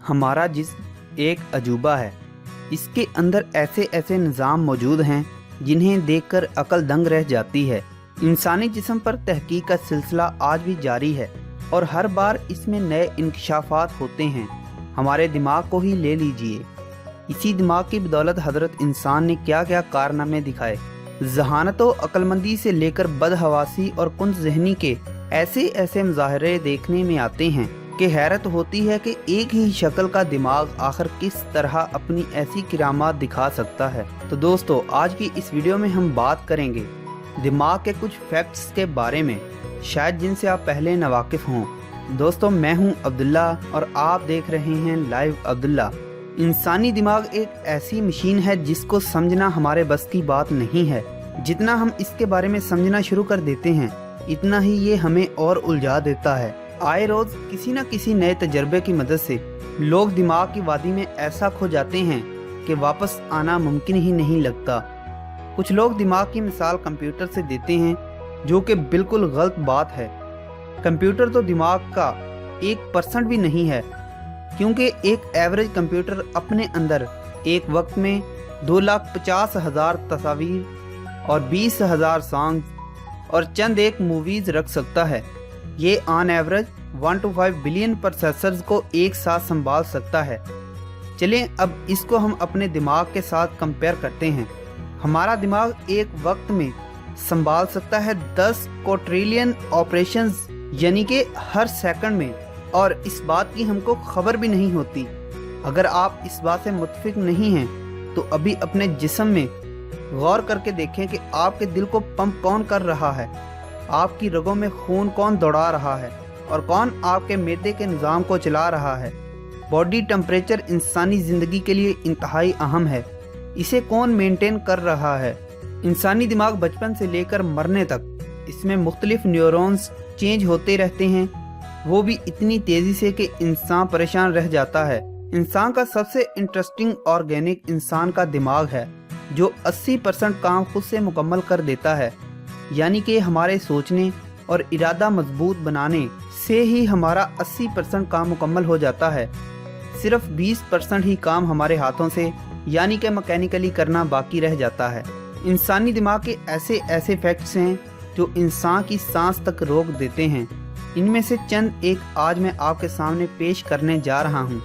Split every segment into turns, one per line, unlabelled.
हमारा जिस्म एक अजूबा है। इसके अंदर ऐसे ऐसे निज़ाम मौजूद हैं जिन्हें देखकर अक्ल दंग रह जाती है। इंसानी जिस्म पर तहकीक का सिलसिला आज भी जारी है और हर बार इसमें नए इंकशाफात होते हैं। हमारे दिमाग को ही ले लीजिए, इसी दिमाग की बदौलत हज़रत इंसान ने क्या क्या कारनामे दिखाए। जहानत व अक्लमंदी से लेकर बदहवासी और कुंद ज़हनी के ऐसे ऐसे मुजाहरे देखने में आते हैं कि हैरत होती है कि एक ही शक्ल का दिमाग आखिर किस तरह अपनी ऐसी किरामात दिखा सकता है। तो दोस्तों, आज की इस वीडियो में हम बात करेंगे दिमाग के कुछ फैक्ट्स के बारे में, शायद जिनसे आप पहले नावाकिफ हों। दोस्तों, मैं हूं अब्दुल्ला और आप देख रहे हैं लाइव अब्दुल्ला। इंसानी दिमाग एक ऐसी मशीन है जिसको समझना हमारे बस की बात नहीं है। जितना हम इसके बारे में समझना शुरू कर देते हैं, इतना ही ये हमें और उलझा देता है। आए रोज किसी न किसी नए तजर्बे की मदद से लोग दिमाग की वादी में ऐसा खो जाते हैं कि वापस आना मुमकिन ही नहीं लगता। कुछ लोग दिमाग की मिसाल कंप्यूटर से देते हैं, जो कि बिल्कुल गलत बात है। कंप्यूटर तो दिमाग का 1% भी नहीं है, क्योंकि एक एवरेज कंप्यूटर अपने अंदर एक वक्त में 2,50,000 तस्वीर और 20,000 सॉन्ग्स और चंद एक मूवीज़ रख सकता है। ये on average 1 to 5 billion processors को एक साथ संभाल सकता है। चलें अब इसको हम अपने दिमाग के साथ कंपेयर करते हैं। हमारा दिमाग एक वक्त में संभाल सकता है 10 क्वाड्रिलियन ऑपरेशंस, यानी कि हर सेकंड में, और इस बात की हमको खबर भी नहीं होती। अगर आप इस बात से मुत्तफिक नहीं हैं तो अभी अपने जिस्म में गौर करके देखें कि आपके दिल को पंप कौन कर रहा है, आपकी रगों में खून कौन दौड़ा रहा है और कौन आपके मैदे के निज़ाम को चला रहा है। बॉडी टेम्परेचर इंसानी ज़िंदगी के लिए इंतहाई अहम है, इसे कौन मेंटेन कर रहा है। इंसानी दिमाग बचपन से लेकर मरने तक इसमें मुख्तलिफ न्यूरॉन्स चेंज होते रहते हैं, वो भी इतनी तेज़ी से कि इंसान परेशान रह जाता है। इंसान का सबसे इंटरेस्टिंग ऑर्गेनिक इंसान का दिमाग है, जो 80% काम खुद से मुकम्मल कर देता है। यानी कि हमारे सोचने और इरादा मजबूत बनाने से ही हमारा 80% काम मुकम्मल हो जाता है। सिर्फ 20% ही काम हमारे हाथों से यानी कि मैकेनिकली करना बाकी रह जाता है। इंसानी दिमाग के ऐसे ऐसे फैक्ट्स हैं जो इंसान की सांस तक रोक देते हैं। इनमें से चंद एक आज मैं आपके सामने पेश करने जा रहा हूँ।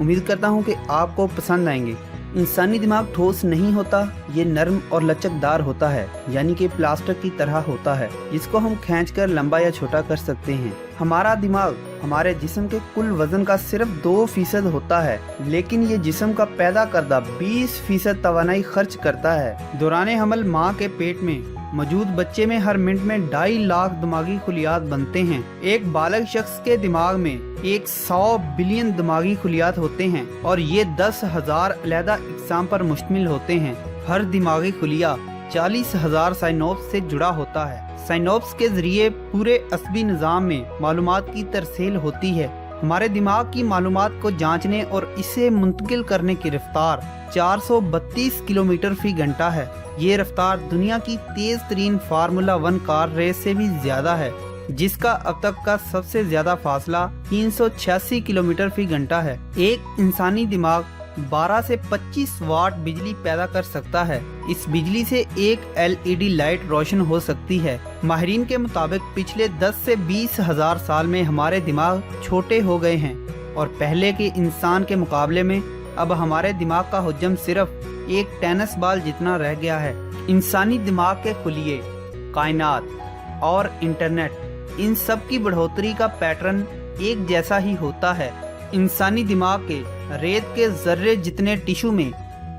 उम्मीद करता हूँ कि आपको पसंद आएंगे। इंसानी दिमाग ठोस नहीं होता, ये नरम और लचकदार होता है, यानी कि प्लास्टर की तरह होता है, जिसको हम खींचकर लंबा या छोटा कर सकते हैं। हमारा दिमाग हमारे जिस्म के कुल वजन का सिर्फ 2% होता है, लेकिन ये जिस्म का पैदा करदा 20% तवानाई खर्च करता है। दौरान हमल माँ के पेट में मौजूद बच्चे में हर मिनट में 2.5 लाख दिमागी खुलियात बनते हैं। एक बालग शख्स के दिमाग में 100 बिलियन दिमागी खुलियात होते हैं और ये 10,000 अलहदा इकसाम पर मुश्तमिल होते हैं। हर दिमागी खुलिया 40,000 साइनोप्स से जुड़ा होता है। साइनोप्स के जरिए पूरे असबी निज़ाम में मालूमात की तरसील होती है। हमारे दिमाग की मालूमात को जांचने और इसे मुंतकिल करने की रफ्तार 432 किलोमीटर फी घंटा है। ये रफ्तार दुनिया की तेज तरीन फार्मूला 1 कार रेस से भी ज्यादा है, जिसका अब तक का सबसे ज्यादा फासला 386 किलोमीटर फी घंटा है। एक इंसानी दिमाग 12 से 25 वाट बिजली पैदा कर सकता है। इस बिजली से एक LED लाइट रोशन हो सकती है। माहिरीन के मुताबिक पिछले 10 से 20,000 साल में हमारे दिमाग छोटे हो गए हैं और पहले के इंसान के मुकाबले में अब हमारे दिमाग का हुज्जम सिर्फ एक टेनिस बॉल जितना रह गया है। इंसानी दिमाग के खुलिये, कायनात और इंटरनेट, इन सब की बढ़ोतरी का पैटर्न एक जैसा ही होता है। इंसानी दिमाग के रेत के जर्रे जितने टिश्यू में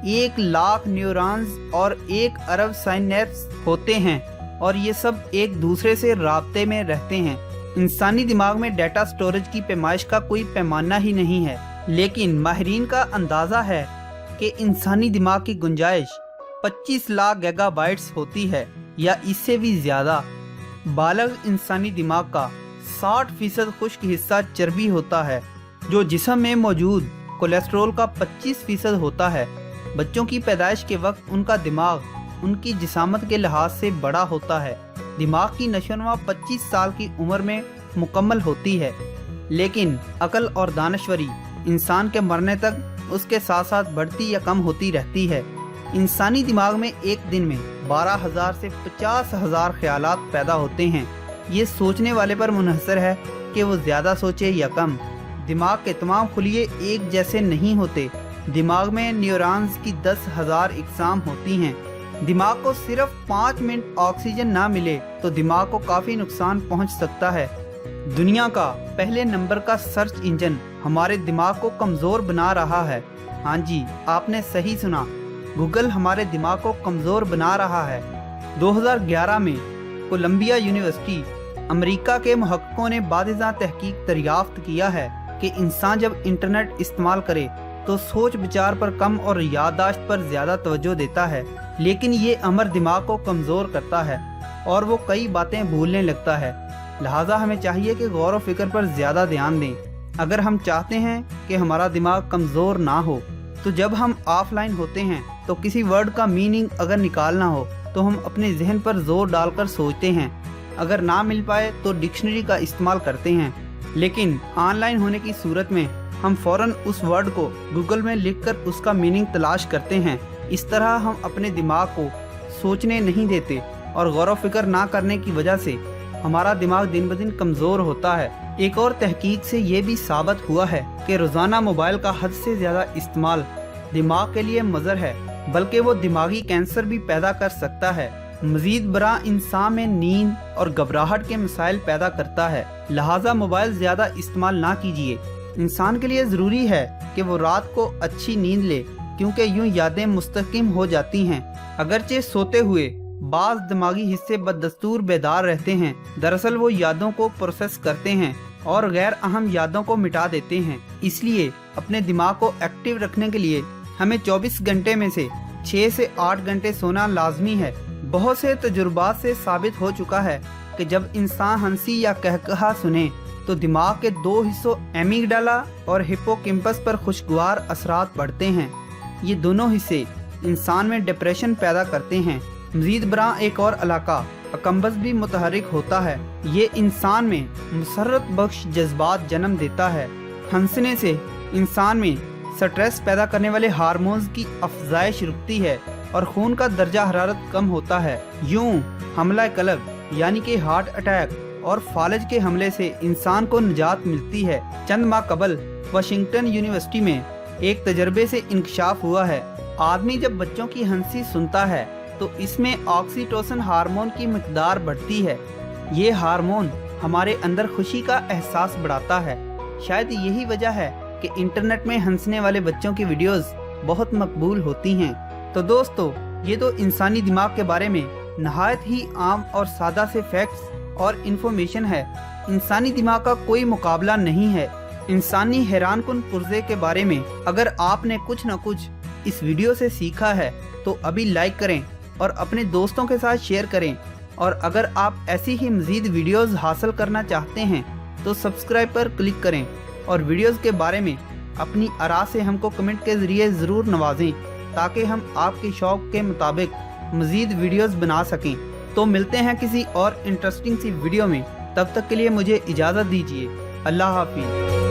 1 लाख न्यूरॉन्स और 1 अरब साइनेप्स होते हैं और ये सब एक दूसरे से राब्ते में रहते हैं। इंसानी दिमाग में डाटा स्टोरेज की पैमाइश का कोई पैमाना ही नहीं है, लेकिन माहिरीन का अंदाज़ा है कि इंसानी दिमाग की गुंजाइश 25 लाख गीगाबाइट्स होती है या इससे भी ज़्यादा। बालग इंसानी दिमाग का 60% खुश्क हिस्सा चर्बी होता है, जो जिस्म में मौजूद कोलेस्ट्रॉल का 25% होता है। बच्चों की पैदाइश के वक्त उनका दिमाग उनकी जिसामत के लिहाज से बड़ा होता है। दिमाग की नशोनुमा 25 साल की उम्र में मुकम्मल होती है, लेकिन अकल और दानश्वरी इंसान के मरने तक उसके साथ साथ बढ़ती या कम होती रहती है। इंसानी दिमाग में एक दिन में 12,000 से 50,000 ख्यालात पैदा होते हैं। ये सोचने वाले पर मुनहसर है कि वो ज़्यादा सोचे या कम। दिमाग के तमाम खुलिये एक जैसे नहीं होते। दिमाग में न्यूरॉन्स की 10,000 इकसाम होती हैं। दिमाग को सिर्फ 5 मिनट ऑक्सीजन ना मिले तो दिमाग को काफ़ी नुकसान पहुंच सकता है। दुनिया का पहले नंबर का सर्च इंजन हमारे दिमाग को कमज़ोर बना रहा है। हाँ जी, आपने सही सुना, गूगल हमारे दिमाग को कमज़ोर बना रहा है। 2011 में कोलंबिया यूनिवर्सिटी अमेरिका के मुहक्किकों ने बादिज़ा तहकीक दरियाफ्त किया है कि इंसान जब इंटरनेट इस्तेमाल करे तो सोच विचार पर कम और याददाश्त पर ज़्यादा तवज्जो देता है, लेकिन ये अमर दिमाग को कमज़ोर करता है और वो कई बातें भूलने लगता है। लिहाजा हमें चाहिए कि गौर व फिक्र पर ज़्यादा ध्यान दें। अगर हम चाहते हैं कि हमारा दिमाग कमज़ोर ना हो तो जब हम ऑफलाइन होते हैं तो किसी वर्ड का मीनिंग अगर निकालना हो तो हम अपने जहन पर जोर डालकर सोचते हैं। अगर ना मिल पाए तो डिक्शनरी का इस्तेमाल करते हैं, लेकिन ऑनलाइन होने की सूरत में हम फ़ौरन उस वर्ड को गूगल में लिखकर उसका मीनिंग तलाश करते हैं। इस तरह हम अपने दिमाग को सोचने नहीं देते और गौर व फिक्र ना करने की वजह से हमारा दिमाग दिन ब दिन कमज़ोर होता है। एक और तहकीक से ये भी साबित हुआ है कि रोज़ाना मोबाइल का हद से ज़्यादा इस्तेमाल दिमाग के लिए मज़र है, बल्कि वो दिमागी कैंसर भी पैदा कर सकता है। मज़ीद बरा इंसान में नींद और घबराहट के मसाइल पैदा करता है। लिहाजा मोबाइल ज़्यादा इस्तेमाल ना कीजिए। इंसान के लिए ज़रूरी है कि वो रात को अच्छी नींद ले, क्योंकि यूं यादें मुस्तहकम हो जाती हैं। अगरचे सोते हुए बाज़ दिमागी हिस्से बदस्तूर बेदार रहते हैं, दरअसल वो यादों को प्रोसेस करते हैं और गैर अहम यादों को मिटा देते हैं। इसलिए अपने दिमाग को एक्टिव रखने के लिए हमें 24 घंटे में से 6 से 8 घंटे सोना लाजमी है। बहुत से तजुर्बात से साबित हो चुका है कि जब इंसान हंसी या कहकहा सुने तो दिमाग के 2 हिस्सों एमिगडाला और हिप्पोकैम्पस पर खुशगवार असरात पड़ते हैं। ये दोनों हिस्से इंसान में डिप्रेशन पैदा करते हैं। मज़ीद बरा एक और इलाका अकम्बस भी मुतहरिक होता है। ये इंसान में मुसर्रत बख्श जज्बात जन्म देता है। हंसने से इंसान में स्ट्रेस पैदा करने वाले हार्मोन्स की अफजाइश रुकती है और खून का दर्जा हरारत कम होता है। यूं हमला कल्ब यानी कि हार्ट अटैक और फालज के हमले से इंसान को निजात मिलती है। चंद माह कबल वाशिंगटन यूनिवर्सिटी में एक तजर्बे से इंकशाफ हुआ है। आदमी जब बच्चों की हंसी सुनता है तो इसमें ऑक्सीटोसिन हार्मोन की मिकदार बढ़ती है। ये हार्मोन हमारे अंदर खुशी का एहसास बढ़ाता है। शायद यही वजह है कि इंटरनेट में हंसने वाले बच्चों की वीडियोस बहुत मकबूल होती हैं। तो दोस्तों, ये तो इंसानी दिमाग के बारे में नहायत ही आम और सादा से फैक्ट्स और इन्फॉर्मेशन है। इंसानी दिमाग का कोई मुकाबला नहीं है। इंसानी हैरानकुन पुर्जे के बारे में अगर आपने कुछ न कुछ इस वीडियो से सीखा है तो अभी लाइक करें और अपने दोस्तों के साथ शेयर करें। और अगर आप ऐसी ही मज़ीद वीडियोस हासिल करना चाहते हैं तो सब्सक्राइब पर क्लिक करें और वीडियोस के बारे में अपनी आरा से हमको कमेंट के ज़रिए ज़रूर नवाजें, ताकि हम आपके शौक़ के मुताबिक मज़ीद वीडियोस बना सकें। तो मिलते हैं किसी और इंटरेस्टिंग सी वीडियो में। तब तक के लिए मुझे इजाज़त दीजिए। अल्लाह हाफिज़।